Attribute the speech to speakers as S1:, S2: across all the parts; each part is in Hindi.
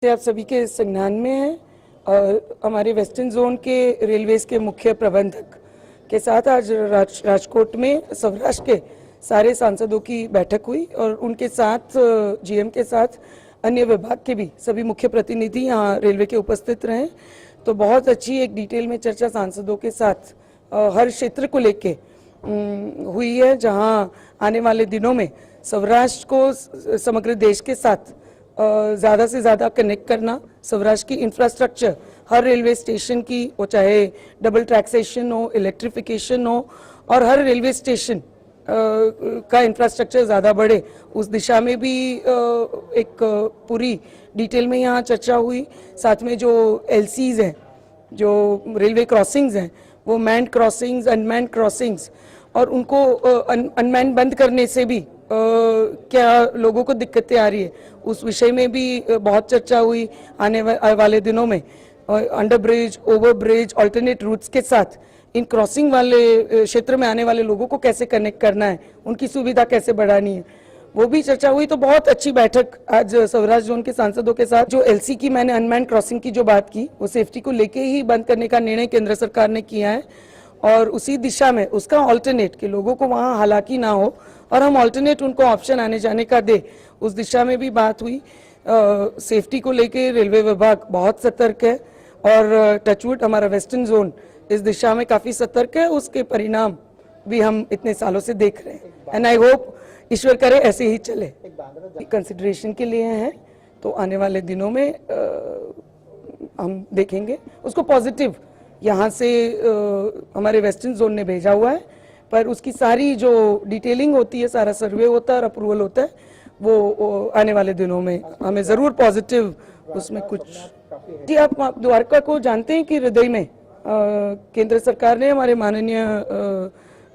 S1: आप सभी के संज्ञान में है और हमारे वेस्टर्न जोन के रेलवेज के मुख्य प्रबंधक के साथ आज राजकोट में सौराष्ट्र के सारे सांसदों की बैठक हुई और उनके साथ जीएम के साथ अन्य विभाग के भी सभी मुख्य प्रतिनिधि यहाँ रेलवे के उपस्थित रहे। तो बहुत अच्छी एक डिटेल में चर्चा सांसदों के साथ हर क्षेत्र को लेके हुई है, जहाँ आने वाले दिनों में सौराष्ट्र को समग्र देश के साथ ज़्यादा से ज़्यादा कनेक्ट करना, सौराष्ट्र की इंफ्रास्ट्रक्चर हर रेलवे स्टेशन की, वो चाहे डबल ट्रैक्सेशन हो, इलेक्ट्रिफिकेशन हो, और हर रेलवे स्टेशन का इंफ्रास्ट्रक्चर ज़्यादा बढ़े, उस दिशा में भी एक पूरी डिटेल में यहाँ चर्चा हुई। साथ में जो एलसीज हैं, जो रेलवे क्रॉसिंग्स हैं, वो मैन्ड क्रॉसिंग्स, अनमैन्ड क्रॉसिंग्स, और उनको अनमैन्ड बंद करने से भी क्या लोगों को दिक्कतें आ रही है, उस विषय में भी बहुत चर्चा हुई। आने वाले दिनों में under bridge, over bridge, alternate routes के साथ इन क्रॉसिंग वाले क्षेत्र में आने वाले लोगों को कैसे कनेक्ट करना है, उनकी सुविधा कैसे बढ़ानी है, वो भी चर्चा हुई। तो बहुत अच्छी बैठक आज सौराष्ट्र जोन के सांसदों के साथ। जो एलसी की मैंने अनमैन्ड क्रॉसिंग की जो बात की, वो सेफ्टी को लेके ही बंद करने का निर्णय केंद्र सरकार ने किया है और उसी दिशा में उसका ऑल्टरनेट कि लोगों को वहाँ हालाकी ना हो और हम ऑल्टरनेट उनको ऑप्शन आने जाने का दे, उस दिशा में भी बात हुई। सेफ्टी को लेके रेलवे विभाग बहुत सतर्क है और टचवुड हमारा वेस्टर्न जोन इस दिशा में काफ़ी सतर्क है। उसके परिणाम भी हम इतने सालों से देख रहे हैं एंड आई होप ईश्वर करे ऐसे ही चले। कंसिडरेशन के लिए हैं तो आने वाले दिनों में हम देखेंगे उसको पॉजिटिव। यहाँ से हमारे वेस्टर्न जोन ने भेजा हुआ है, पर उसकी सारी जो डिटेलिंग होती है, सारा सर्वे होता है और अप्रूवल होता है, वो आने वाले दिनों में हमें ज़रूर पॉजिटिव उसमें कुछ। जी, आप द्वारका को जानते हैं कि हृदय में केंद्र सरकार ने, हमारे माननीय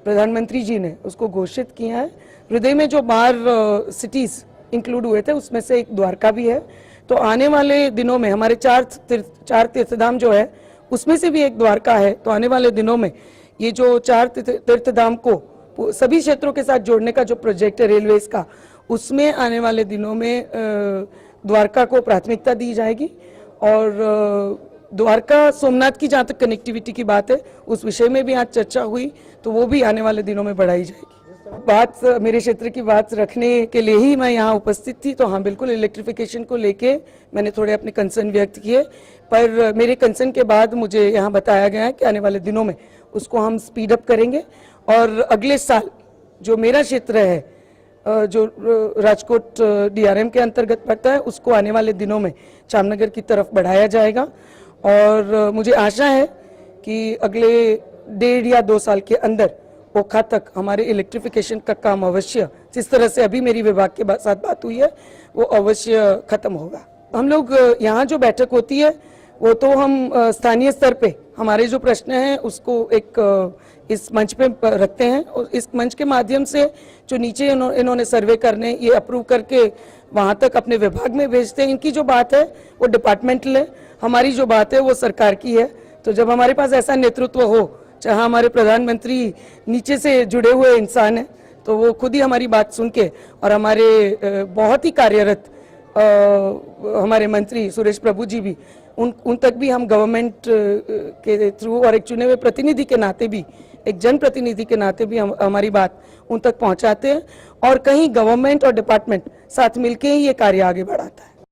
S1: प्रधानमंत्री जी ने उसको घोषित किया है। हृदय में जो 12 सिटीज़ इंक्लूड हुए थे उसमें से एक द्वारका भी है। तो आने वाले दिनों में हमारे चार तीर्थधाम जो है उसमें से भी एक द्वारका है। तो आने वाले दिनों में ये जो 4 तीर्थधाम को सभी क्षेत्रों के साथ जोड़ने का जो प्रोजेक्ट है रेलवेज का, उसमें आने वाले दिनों में द्वारका को प्राथमिकता दी जाएगी। और द्वारका सोमनाथ की जहाँ तक कनेक्टिविटी की बात है, उस विषय में भी आज चर्चा हुई, तो वो भी आने वाले दिनों में बढ़ाई जाएगी। बात मेरे क्षेत्र की बात रखने के लिए ही मैं यहाँ उपस्थित थी। तो हाँ, बिल्कुल इलेक्ट्रिफिकेशन को लेके मैंने थोड़े अपने कंसर्न व्यक्त किए, पर मेरे कंसर्न के बाद मुझे यहाँ बताया गया है कि आने वाले दिनों में उसको हम स्पीड अप करेंगे और अगले साल जो मेरा क्षेत्र है, जो राजकोट डीआरएम के अंतर्गत पड़ता है, उसको आने वाले दिनों में जामनगर की तरफ बढ़ाया जाएगा। और मुझे आशा है कि अगले 1.5 या 2 साल के अंदर ओखा तक हमारे इलेक्ट्रिफिकेशन का काम अवश्य, जिस तरह से अभी मेरी विभाग के साथ बात हुई है, वो अवश्य खत्म होगा। हम लोग यहाँ जो बैठक होती है वो तो हम स्थानीय स्तर पे हमारे जो प्रश्न हैं उसको एक इस मंच पे रखते हैं और इस मंच के माध्यम से जो नीचे इन्होंने सर्वे करने, ये अप्रूव करके वहाँ तक अपने विभाग में भेजते हैं। इनकी जो बात है वो डिपार्टमेंटल है, हमारी जो बात है वो सरकार की है। तो जब हमारे पास ऐसा नेतृत्व हो, जहाँ हमारे प्रधानमंत्री नीचे से जुड़े हुए इंसान हैं, तो वो खुद ही हमारी बात सुन के, और हमारे बहुत ही कार्यरत हमारे मंत्री सुरेश प्रभु जी भी, उन तक भी हम गवर्नमेंट के थ्रू और एक चुने हुए प्रतिनिधि के नाते भी, एक जनप्रतिनिधि के नाते भी हमारी बात उन तक पहुंचाते हैं और कहीं गवर्नमेंट और डिपार्टमेंट साथ मिलके ही ये कार्य आगे बढ़ाता है।